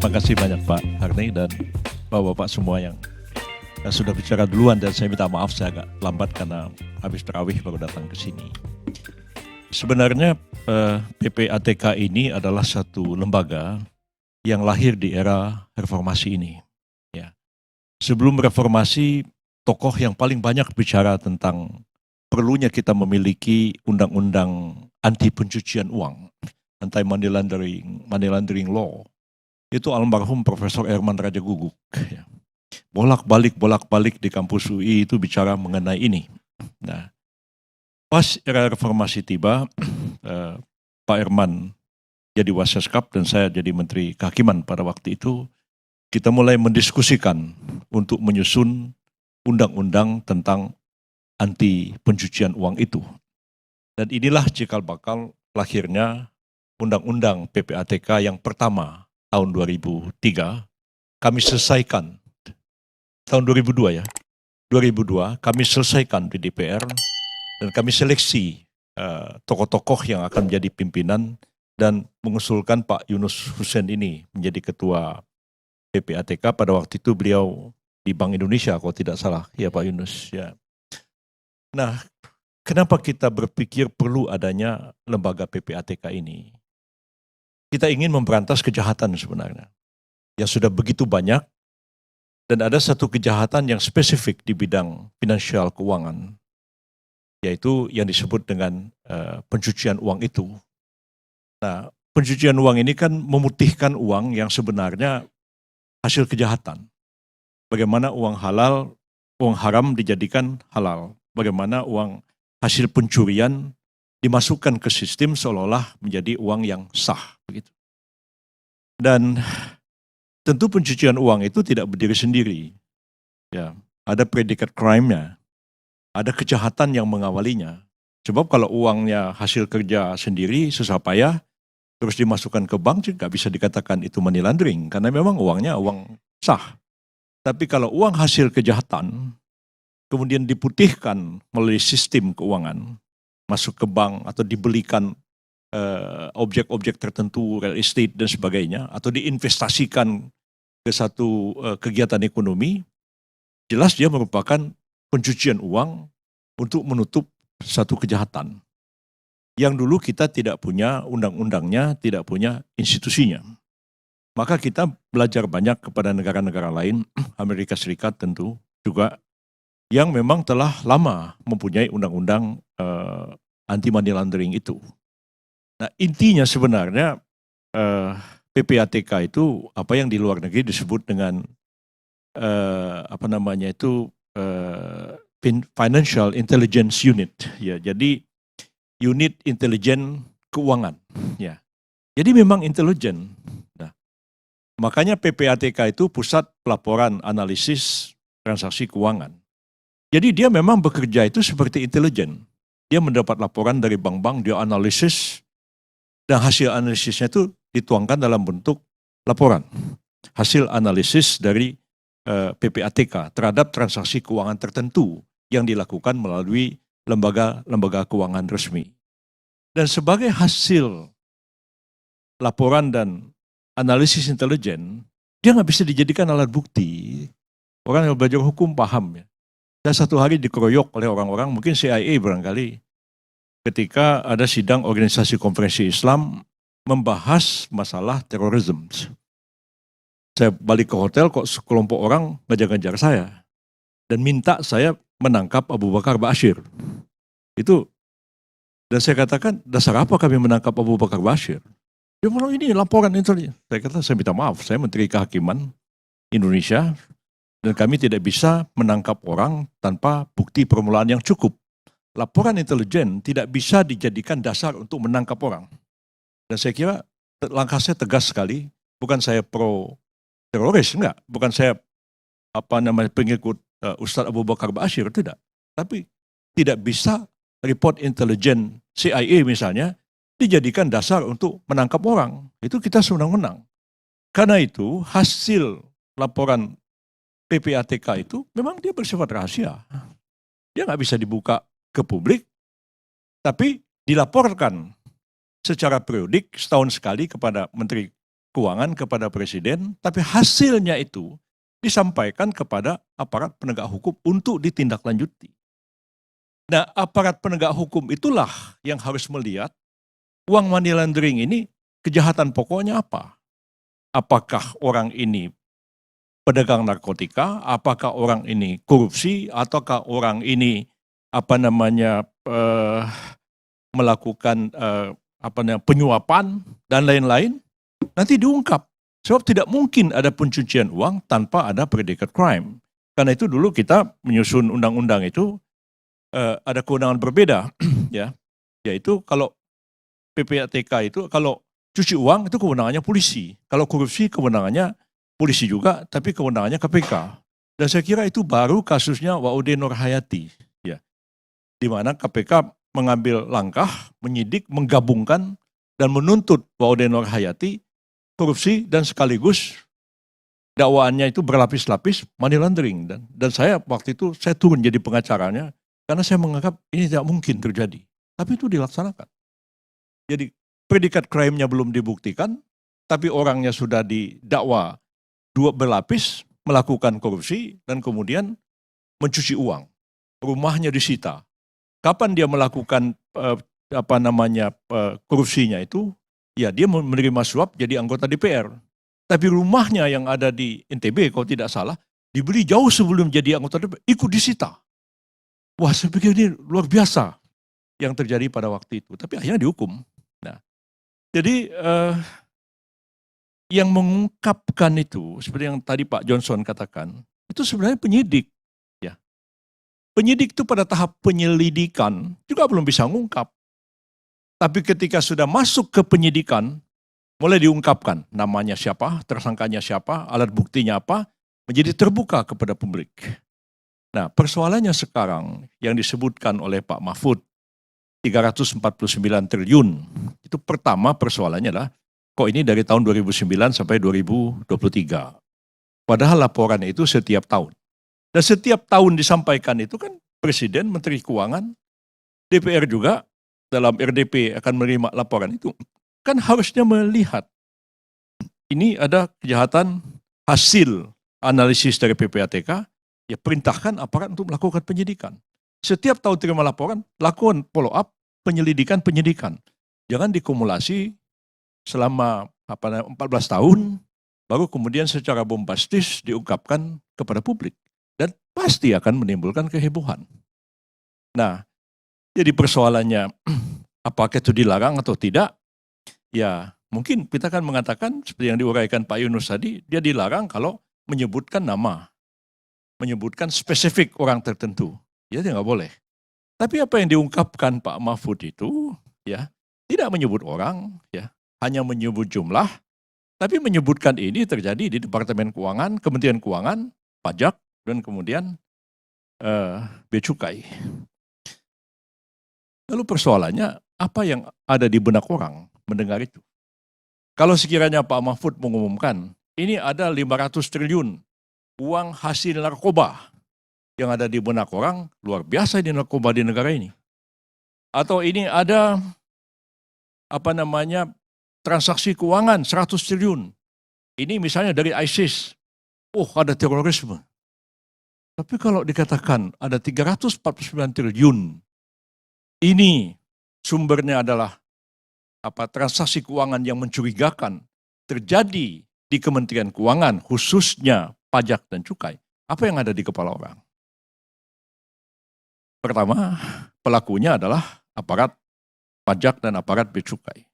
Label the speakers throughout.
Speaker 1: Terima kasih banyak Pak Harni dan Bapak-Bapak semua yang sudah bicara duluan, dan saya minta maaf saya agak lambat karena habis tarawih baru datang ke sini. Sebenarnya PPATK ini adalah satu lembaga yang lahir di era reformasi ini. Ya. Sebelum reformasi, tokoh yang paling banyak bicara tentang perlunya kita memiliki undang-undang anti pencucian uang, anti money laundering law, itu almarhum Profesor Herman Raja Guguk. Ya. Bolak-balik di kampus UI itu bicara mengenai ini. Nah, pas era reformasi tiba, Pak Herman jadi Waskeskup dan saya jadi Menteri Kehakiman pada waktu itu, kita mulai mendiskusikan untuk menyusun undang-undang tentang anti pencucian uang itu. Dan inilah cikal bakal lahirnya undang-undang PPATK yang pertama tahun 2003, kami selesaikan tahun 2002 ya. 2002 kami selesaikan di DPR dan kami seleksi tokoh-tokoh yang akan menjadi pimpinan dan mengusulkan Pak Yunus Hussein ini menjadi ketua PPATK. Pada waktu itu beliau di Bank Indonesia kalau tidak salah, ya Pak Yunus ya. Nah, kenapa kita berpikir perlu adanya lembaga PPATK ini? Kita ingin memberantas kejahatan sebenarnya yang sudah begitu banyak, dan ada satu kejahatan yang spesifik di bidang finansial keuangan, yaitu yang disebut dengan pencucian uang itu. Nah, pencucian uang ini kan memutihkan uang yang sebenarnya hasil kejahatan. Bagaimana uang halal, uang haram dijadikan halal. Bagaimana uang hasil pencurian dimasukkan ke sistem seolah-olah menjadi uang yang sah. Begitu. Dan tentu pencucian uang itu tidak berdiri sendiri. Ya, ada predikat crime-nya, ada kejahatan yang mengawalinya. Sebab kalau uangnya hasil kerja sendiri, susah payah, terus dimasukkan ke bank, juga bisa dikatakan itu money laundering, karena memang uangnya uang sah. Tapi kalau uang hasil kejahatan, kemudian diputihkan melalui sistem keuangan, masuk ke bank atau dibelikan objek-objek tertentu, real estate dan sebagainya, atau diinvestasikan ke satu kegiatan ekonomi, jelas dia merupakan pencucian uang untuk menutup satu kejahatan. Yang dulu kita tidak punya undang-undangnya, tidak punya institusinya. Maka kita belajar banyak kepada negara-negara lain, Amerika Serikat tentu juga, yang memang telah lama mempunyai undang-undang anti money laundering itu. Nah, intinya sebenarnya PPATK itu apa yang di luar negeri disebut dengan Financial Intelligence Unit, ya. Jadi unit intelijen keuangan, ya. Jadi memang intelijen. Nah, makanya PPATK itu pusat pelaporan analisis transaksi keuangan. Jadi dia memang bekerja itu seperti intelijen. Dia mendapat laporan dari bank-bank, dia analisis, dan hasil analisisnya itu dituangkan dalam bentuk laporan. Hasil analisis dari PPATK terhadap transaksi keuangan tertentu yang dilakukan melalui lembaga-lembaga keuangan resmi. Dan sebagai hasil laporan dan analisis intelijen, dia nggak bisa dijadikan alat bukti. Orang yang belajar hukum paham ya. Saya satu hari dikeroyok oleh orang-orang, mungkin CIA barangkali, ketika ada sidang organisasi konferensi Islam membahas masalah terorisme. Saya balik ke hotel, kok sekelompok orang ngejar-ngejar saya dan minta saya menangkap Abu Bakar Ba'asyir. Itu, dan saya katakan, dasar apa kami menangkap Abu Bakar Ba'asyir? Dia bilang, ini laporan intelijen. Saya kata, saya minta maaf, saya Menteri Kehakiman Indonesia, dan kami tidak bisa menangkap orang tanpa bukti permulaan yang cukup. Laporan intelijen tidak bisa dijadikan dasar untuk menangkap orang. Dan saya kira langkah saya tegas sekali, bukan saya pro teroris, enggak. Bukan saya pengikut Ustadz Abu Bakar Ba'asyir, tidak. Tapi tidak bisa report intelijen CIA misalnya dijadikan dasar untuk menangkap orang. Itu kita senang-menang. Karena itu hasil laporan PPATK itu memang dia bersifat rahasia. Dia nggak bisa dibuka ke publik, tapi dilaporkan secara periodik setahun sekali kepada Menteri Keuangan kepada Presiden, tapi hasilnya itu disampaikan kepada aparat penegak hukum untuk ditindaklanjuti. Nah, aparat penegak hukum itulah yang harus melihat uang money laundering ini kejahatan pokoknya apa. Apakah orang ini pedagang narkotika, apakah orang ini korupsi, ataukah orang ini melakukan penyuapan dan lain-lain, nanti diungkap. Sebab tidak mungkin ada pencucian uang tanpa ada predicate crime. Karena itu dulu kita menyusun undang-undang itu ada kewenangan berbeda, ya, yaitu kalau PPATK itu kalau cuci uang itu kewenangannya polisi, kalau korupsi kewenangannya polisi juga, tapi kewenangannya KPK. Dan saya kira itu baru kasusnya Waude Nurhayati, ya, di mana KPK mengambil langkah, menyidik, menggabungkan, dan menuntut Waude Nurhayati korupsi dan sekaligus dakwaannya itu berlapis-lapis money laundering. Dan saya waktu itu saya turun jadi pengacaranya karena saya menganggap ini tidak mungkin terjadi. Tapi itu dilaksanakan. Jadi predikat crime-nya belum dibuktikan, tapi orangnya sudah didakwa berlapis melakukan korupsi dan kemudian mencuci uang. Rumahnya disita. Kapan dia melakukan korupsinya itu? Ya, dia menerima suap jadi anggota DPR. Tapi rumahnya yang ada di NTB kalau tidak salah dibeli jauh sebelum jadi anggota DPR, ikut disita. Wah, saya pikir ini luar biasa yang terjadi pada waktu itu. Tapi akhirnya dihukum. Nah, jadi yang mengungkapkan itu seperti yang tadi Pak Johnson katakan, itu sebenarnya penyidik. Ya, penyidik itu pada tahap penyelidikan juga belum bisa mengungkap. Tapi ketika sudah masuk ke penyidikan, mulai diungkapkan namanya siapa, tersangkanya siapa, alat buktinya apa, menjadi terbuka kepada publik. Nah, persoalannya sekarang yang disebutkan oleh Pak Mahfud, 349 triliun, itu pertama persoalannya adalah, kok ini dari tahun 2009 sampai 2023. Padahal laporan itu setiap tahun. Dan setiap tahun disampaikan itu kan Presiden, Menteri Keuangan, DPR juga, dalam RDP akan menerima laporan itu, kan harusnya melihat ini ada kejahatan hasil analisis dari PPATK, ya perintahkan aparat untuk melakukan penyidikan. Setiap tahun terima laporan, lakukan follow up, penyidikan. Jangan dikumulasi selama 14 tahun, baru kemudian secara bombastis diungkapkan kepada publik. Dan pasti akan menimbulkan kehebohan. Nah, jadi persoalannya apakah itu dilarang atau tidak? Ya, mungkin kita akan mengatakan seperti yang diuraikan Pak Yunus tadi, dia dilarang kalau menyebutkan nama, menyebutkan spesifik orang tertentu. Ya, dia nggak boleh. Tapi apa yang diungkapkan Pak Mahfud itu, ya, tidak menyebut orang, ya, hanya menyebut jumlah, tapi menyebutkan ini terjadi di Departemen Keuangan, Kementerian Keuangan, Pajak, dan kemudian Bea Cukai. Lalu persoalannya, apa yang ada di benak orang mendengar itu? Kalau sekiranya Pak Mahfud mengumumkan, ini ada 500 triliun uang hasil narkoba yang ada di benak orang, luar biasa di narkoba di negara ini. Atau ini ada transaksi keuangan 100 triliun. Ini misalnya dari ISIS. Oh, ada terorisme. Tapi kalau dikatakan ada 349 triliun, ini sumbernya adalah transaksi keuangan yang mencurigakan terjadi di Kementerian Keuangan, khususnya pajak dan cukai. Apa yang ada di kepala orang? Pertama, pelakunya adalah aparat pajak dan aparat bea cukai.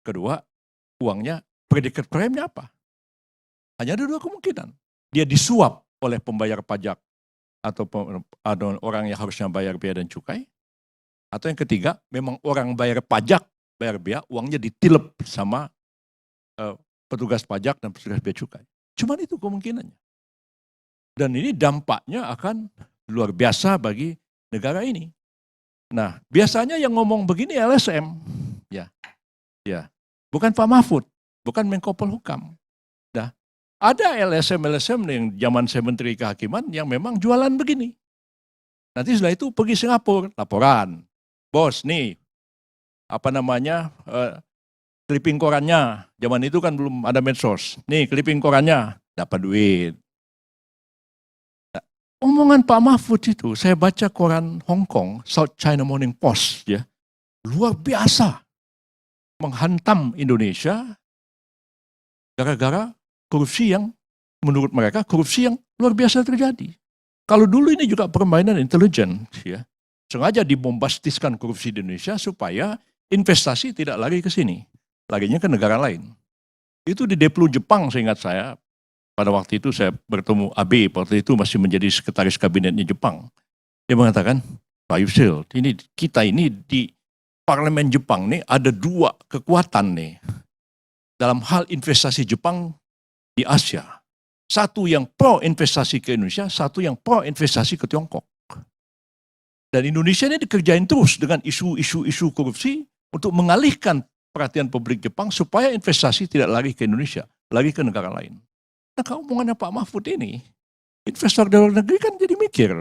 Speaker 1: Kedua, uangnya, predikat crime-nya apa? Hanya ada dua kemungkinan. Dia disuap oleh pembayar pajak atau orang yang harusnya bayar bea dan cukai. Atau yang ketiga, memang orang bayar pajak, bayar bea, uangnya ditilep sama petugas pajak dan petugas bea cukai. Cuman itu kemungkinannya. Dan ini dampaknya akan luar biasa bagi negara ini. Nah, biasanya yang ngomong begini LSM. Ya. Bukan Pak Mahfud, bukan Menko Polhukam. Nah, ada LSM yang zaman saya Menteri Kehakiman yang memang jualan begini. Nanti setelah itu pergi Singapura, laporan. Bos nih, clipping korannya, zaman itu kan belum ada medsos. Nih clipping korannya, dapat duit. Nah, omongan Pak Mahfud itu, saya baca koran Hong Kong, South China Morning Post, ya, luar biasa menghantam Indonesia gara-gara korupsi yang menurut mereka korupsi yang luar biasa terjadi. Kalau dulu ini juga permainan intelijen, ya, sengaja dibombastiskan korupsi di Indonesia supaya investasi tidak lari ke sini, larinya ke negara lain. Itu di Deplu Jepang, seingat saya, pada waktu itu saya bertemu Abe, waktu itu masih menjadi sekretaris kabinetnya Jepang. Dia mengatakan, Pak Yusril, ini kita ini di parlemen Jepang nih ada dua kekuatan nih dalam hal investasi Jepang di Asia. Satu yang pro investasi ke Indonesia, satu yang pro investasi ke Tiongkok. Dan Indonesia ini dikerjain terus dengan isu-isu korupsi untuk mengalihkan perhatian publik Jepang supaya investasi tidak lari ke Indonesia, lari ke negara lain. Nah, kalau omongannya Pak Mahfud ini, investor dalam negeri kan jadi mikir,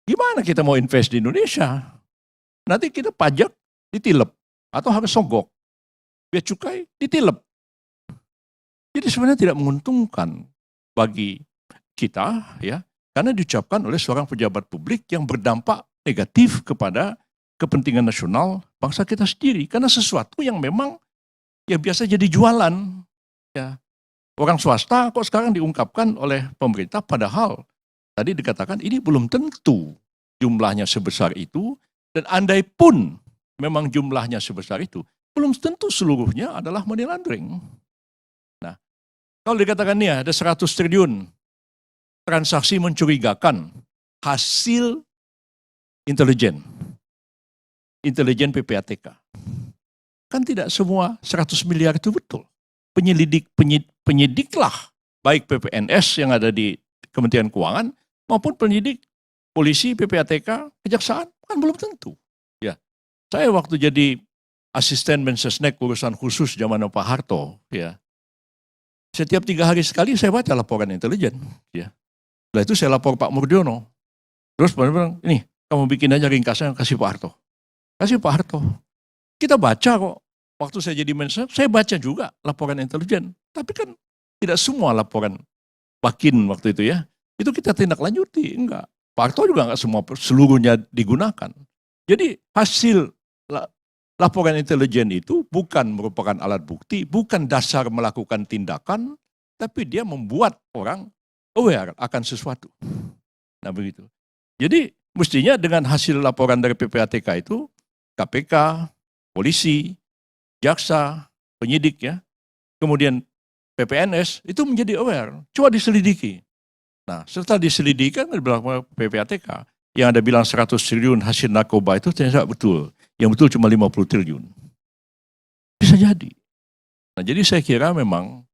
Speaker 1: gimana kita mau invest di Indonesia? Nanti kita pajak ditilep atau harus sogok, biaya cukai ditilep. Jadi sebenarnya tidak menguntungkan bagi kita, ya, karena diucapkan oleh seorang pejabat publik yang berdampak negatif kepada kepentingan nasional bangsa kita sendiri. Karena sesuatu yang memang ya biasa jadi jualan. Ya. Orang swasta kok sekarang diungkapkan oleh pemerintah, padahal tadi dikatakan ini belum tentu jumlahnya sebesar itu, dan andai pun memang jumlahnya sebesar itu, belum tentu seluruhnya adalah money laundering. Nah, kalau dikatakan nih ada 100 triliun transaksi mencurigakan hasil intelijen PPATK. Kan tidak semua 100 miliar itu betul. Penyidiklah, baik PPNS yang ada di Kementerian Keuangan maupun penyidik polisi, PPATK, kejaksaan, kan belum tentu. Ya, saya waktu jadi asisten Mensesnek urusan khusus zaman Pak Harto, ya, setiap 3 hari sekali saya baca laporan intelijen. Ya. Setelah itu saya lapor Pak Murdiono. Terus Pak bilang, ini kamu bikin aja ringkasnya, kasih Pak Harto. Kasih Pak Harto. Kita baca kok. Waktu saya jadi Mensesnek, saya baca juga laporan intelijen. Tapi kan tidak semua laporan Bakin waktu itu ya. Itu kita tindak lanjuti, enggak. Pak Harto juga enggak seluruhnya digunakan. Jadi hasil laporan intelijen itu bukan merupakan alat bukti, bukan dasar melakukan tindakan, tapi dia membuat orang aware akan sesuatu. Nah begitu. Jadi mestinya dengan hasil laporan dari PPATK itu, KPK, polisi, jaksa, penyidik ya, kemudian PPNS itu menjadi aware. Coba diselidiki. Nah setelah diselidiki kan di belakang PPATK, yang ada bilang 100 triliun hasil narkoba itu ternyata betul. Yang betul cuma 50 triliun. Bisa jadi. Nah jadi saya kira memang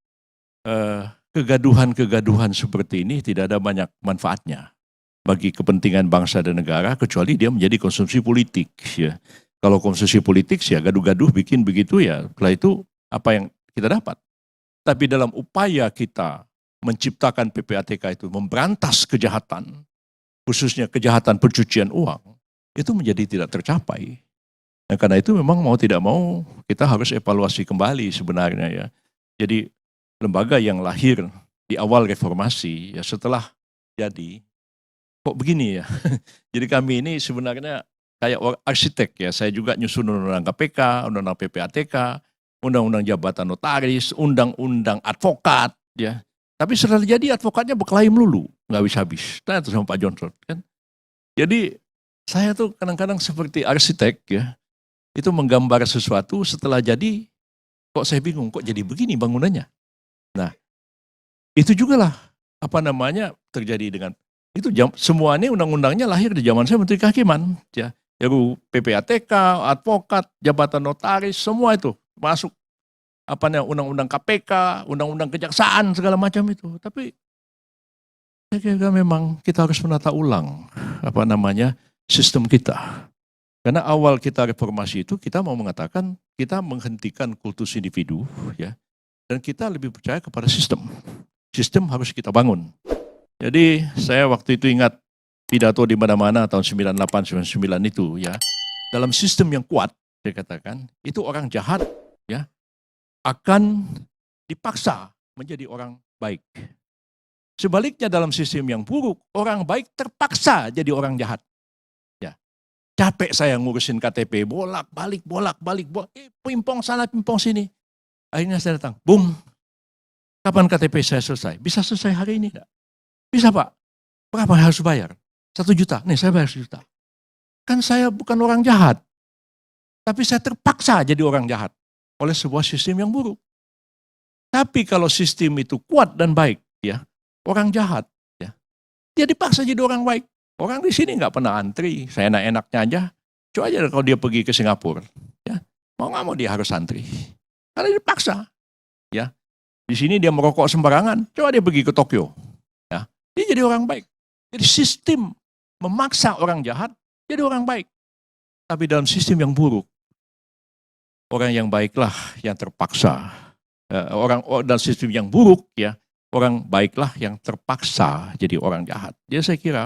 Speaker 1: kegaduhan-kegaduhan seperti ini tidak ada banyak manfaatnya bagi kepentingan bangsa dan negara, kecuali dia menjadi konsumsi politik. Ya. Kalau konsumsi politik ya gaduh-gaduh bikin begitu ya, setelah itu apa yang kita dapat. Tapi dalam upaya kita menciptakan PPATK itu, memberantas kejahatan, khususnya kejahatan pencucian uang, itu menjadi tidak tercapai. Nah, karena itu memang mau tidak mau kita harus evaluasi kembali sebenarnya ya. Jadi lembaga yang lahir di awal reformasi ya setelah jadi kok begini ya. Jadi kami ini sebenarnya kayak arsitek ya. Saya juga nyusun undang-undang KPK, undang-undang PPATK, undang-undang jabatan notaris, undang-undang advokat ya. Tapi setelah jadi advokatnya berkelahi melulu, nggak habis-habis. Tanya tuh sama Pak Johnson kan. Jadi saya tuh kadang-kadang seperti arsitek ya. Itu menggambar sesuatu setelah jadi kok saya bingung kok jadi begini bangunannya. Nah, itu juga lah apa namanya terjadi dengan itu semua ini undang-undangnya lahir di zaman saya Menteri Kehakiman ya. RUU PPATK, advokat, jabatan notaris, semua itu masuk apa namanya undang-undang KPK, undang-undang kejaksaan segala macam itu. Tapi saya kira memang kita harus menata ulang apa namanya sistem kita. Karena awal kita reformasi itu kita mau mengatakan kita menghentikan kultus individu ya. Dan kita lebih percaya kepada sistem. Sistem harus kita bangun. Jadi saya waktu itu ingat pidato di mana-mana tahun 98, 99 itu ya. Dalam sistem yang kuat, saya katakan, itu orang jahat ya akan dipaksa menjadi orang baik. Sebaliknya dalam sistem yang buruk, orang baik terpaksa jadi orang jahat. Ya. Capek saya ngurusin KTP, bolak-balik, pimpong sana, pimpong sini. Akhirnya saya datang, Bung, kapan KTP saya selesai? Bisa selesai hari ini enggak? Bisa Pak. Berapa harus bayar? 1 juta. Nih saya bayar 1 juta. Kan saya bukan orang jahat. Tapi saya terpaksa jadi orang jahat oleh sebuah sistem yang buruk. Tapi kalau sistem itu kuat dan baik, ya, orang jahat, ya, dia dipaksa jadi orang baik. Orang di sini nggak pernah antri, saya enak-enaknya aja. Coba aja kalau dia pergi ke Singapura, ya, mau nggak mau dia harus antri, karena dipaksa. Ya, di sini dia merokok sembarangan, coba dia pergi ke Tokyo, ya, dia jadi orang baik. Jadi sistem memaksa orang jahat jadi orang baik. Tapi dalam sistem yang buruk, orang yang baiklah yang terpaksa. Dalam sistem yang buruk, ya, orang baiklah yang terpaksa jadi orang jahat. Jadi saya kira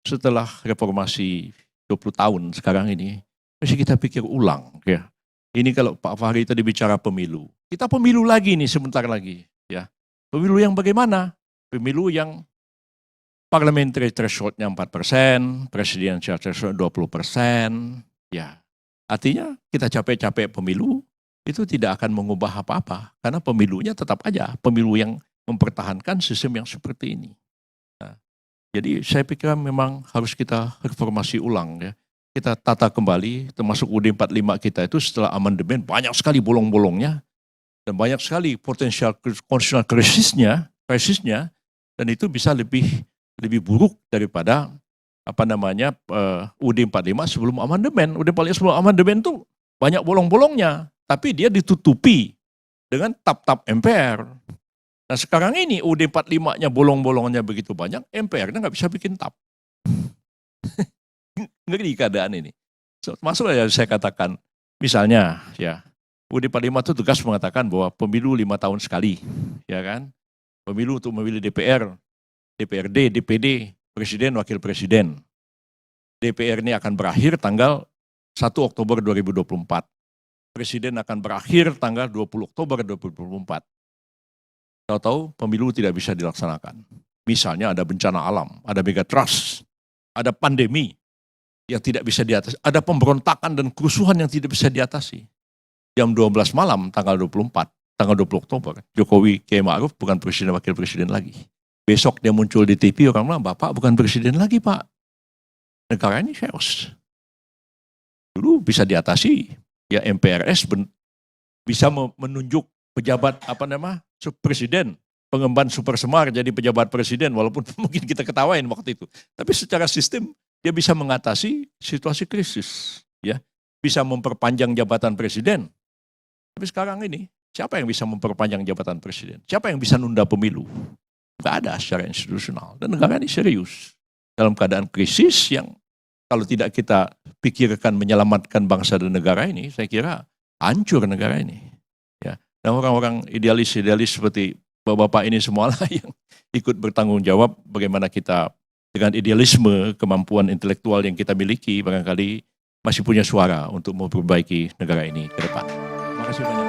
Speaker 1: setelah reformasi 20 tahun sekarang ini, mesti kita pikir ulang. Ya. Ini kalau Pak Fahri tadi bicara pemilu. Kita pemilu lagi nih sebentar lagi. Ya. Pemilu yang bagaimana? Pemilu yang parliamentary threshold-nya 4%, presidential threshold 20%. Ya. Artinya kita capek-capek pemilu, itu tidak akan mengubah apa-apa. Karena pemilunya tetap aja pemilu yang mempertahankan sistem yang seperti ini. Nah, jadi saya pikir memang harus kita reformasi ulang, ya. Kita tata kembali, termasuk UUD 45 kita itu setelah amandemen banyak sekali bolong-bolongnya dan banyak sekali potensial constitutional krisisnya, dan itu bisa lebih buruk daripada UUD 45 sebelum amandemen. UUD 45 sebelum amandemen itu banyak bolong-bolongnya, tapi dia ditutupi dengan tap-tap MPR. Nah sekarang ini UUD 45-nya bolong-bolongnya begitu banyak, MPR-nya nggak bisa bikin tap. Ngeri keadaan ini. Masuk aja saya katakan, misalnya ya UUD 45 itu tegas mengatakan bahwa pemilu 5 tahun sekali, ya kan? Pemilu untuk memilih DPR, DPRD, DPD, Presiden, Wakil Presiden. DPR ini akan berakhir tanggal 1 Oktober 2024. Presiden akan berakhir tanggal 20 Oktober 2024. Tahu-tahu pemilu tidak bisa dilaksanakan. Misalnya ada bencana alam, ada megatrust, ada pandemi yang tidak bisa diatasi, ada pemberontakan dan kerusuhan yang tidak bisa diatasi. Jam 12 malam tanggal 24, tanggal 20 Oktober, Jokowi Kiai Ma'ruf bukan presiden wakil presiden lagi. Besok dia muncul di TV, orang bilang, Bapak bukan presiden lagi Pak. Negara ini chaos. Dulu bisa diatasi. Ya MPRS bisa menunjuk pejabat presiden, pengemban super semar jadi pejabat presiden, walaupun mungkin kita ketawain waktu itu. Tapi secara sistem dia bisa mengatasi situasi krisis, ya, bisa memperpanjang jabatan presiden. Tapi sekarang ini siapa yang bisa memperpanjang jabatan presiden? Siapa yang bisa nunda pemilu? Nggak ada secara institusional. Dan negara ini serius dalam keadaan krisis yang kalau tidak kita pikirkan menyelamatkan bangsa dan negara ini, saya kira hancur negara ini. Ya. Dan orang-orang idealis-idealis seperti bapak-bapak ini semualah yang ikut bertanggung jawab bagaimana kita dengan idealisme, kemampuan intelektual yang kita miliki, barangkali masih punya suara untuk memperbaiki negara ini ke depan. Terima kasih banyak.